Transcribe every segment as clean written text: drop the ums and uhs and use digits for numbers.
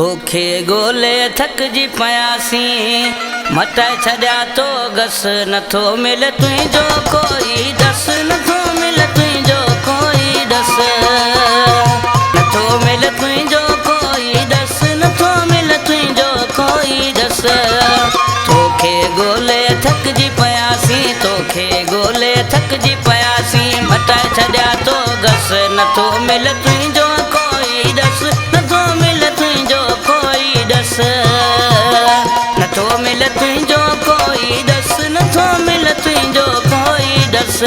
तोखे गोले थकजी पयासी मटाए छॾिया तो गस नथो मिले तुंहिंजो कोई दस नथो मिले तुंहिंजो कोई दस नथो मिले तुंहिंजो कोई दस नथो मिले तुंहिंजो कोई दस तोखे गोले थकजी पयासी तोखे गोले थकजी पयासी मटाए छॾिया तो गस नथो मिले तुंहिंजो कोई दस नथो मिले तुंहिंजो कोई दस नथो मिले तुंहिंजो कोई दस नथो मिले तुंहिंजो कोई दस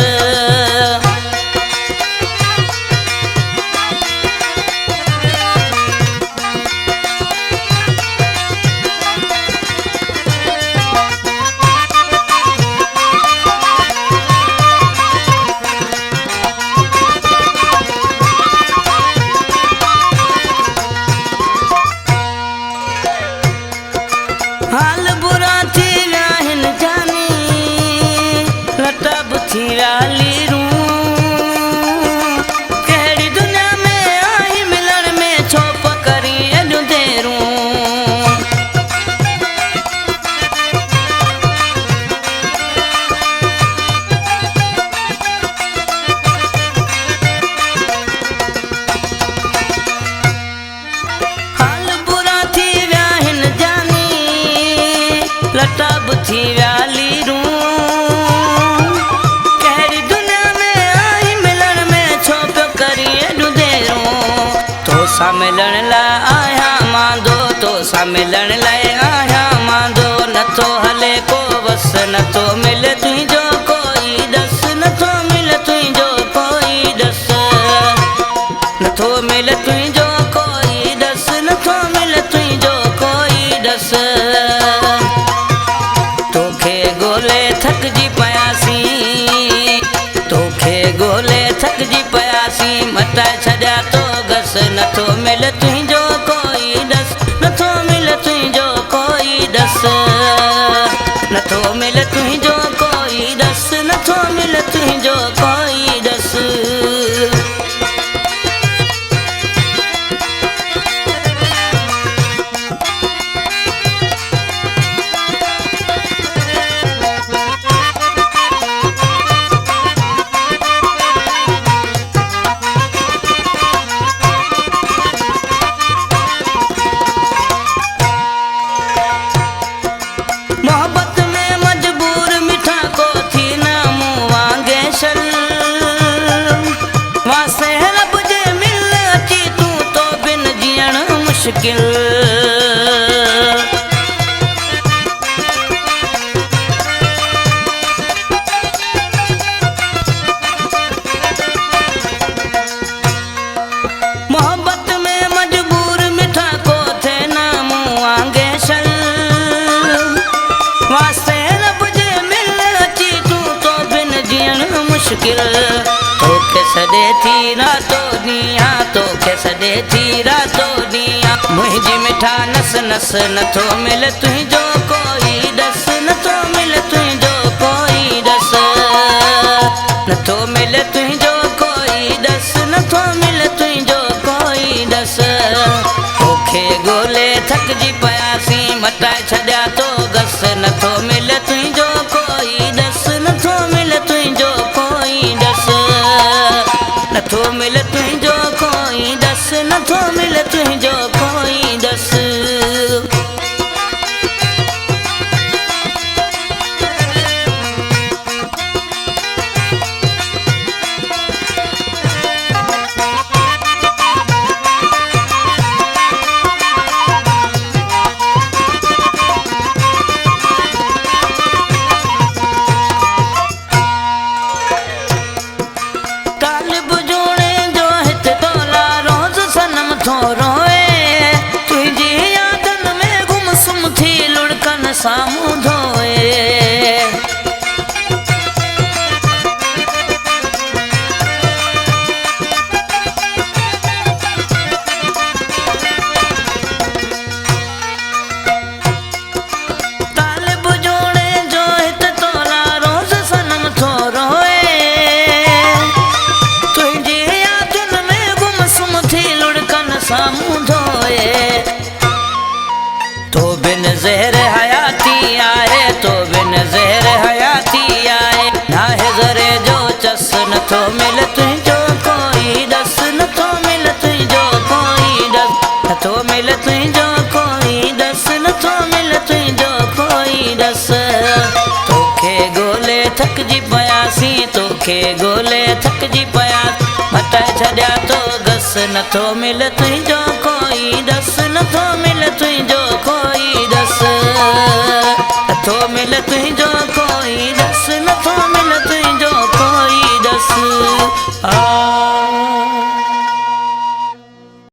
हाल बुरा थी विया हिन जानी लटा बि थी विया लीरूं कहिड़ी दुनिया में आई मिलण में छो पकड़ी एॾियूं देरूं हाल बुरा थी विया हिन जानी लटा बि थी विया लीरूं कहिड़ी दुनिया में आई मिलण में छो पियो करी एॾियूं देरूं तोसां मिलण लाइ आहियां मांदो तोसां मिलण लाइ आहियां मांदो नथो हले को बस नथो मिले तुंहिंजो कोई दस नथो मिले तुंहिंजो कोई दस नथो मिले तुंहिंजो कोई दस नथो मिले तुंहिंजो कोई दस तोखे गोले थकजी पयासी तोखे गोले थकजी पयासी मटाए छॾिया तो गस नथो मिले तुंहिंजो कोई दस नथो मिले तुंहिंजो कोई दस नथो मिले तुंहिंजो कोई दस नथो मिले तुंहिंजो कोई दस मोहब्बत में मजबूर मिठा को थी ना मुँह वांगे शल वासे रब जे मिल अची तू तो बिन जियण मुश्किल मोहब्बत में मजबूर मिठा को थे ना मुँह वांगे शल वास्ते रब जे मिल अची तू तो बिन जियण मुश्किल तोखे सॾे थी रातो ॾींहुं तोखे सॾे थी रातो ॾींहुं मुंहिंजी मिठा नस नस नथो मिले तुंहिंजो कोई दस नथो मिले तुंहिंजो कोई दस नथो मिले तुंहिंजो कोई दस नथो मिले तुंहिंजो कोई दस तोखे गोले थकजी पयासी मटाए छॾिया तो गस नथो मिले तुंहिंजो कोई दस नथो मिले तुंहिंजो कोई दस नथो मिले तुंहिंजो कोई दस नथो मिले तुंहिंजो कोई दस तालिब जोड़े जो हित तोला रोज़ सनम थो तोखे गोले थकजी पया मटाए छॾिया तो घस नथो मिल तुंहिंजो कोई दस नथो मिल तुंहिंजो कोई दस नथो मिल तुंहिंजो कोई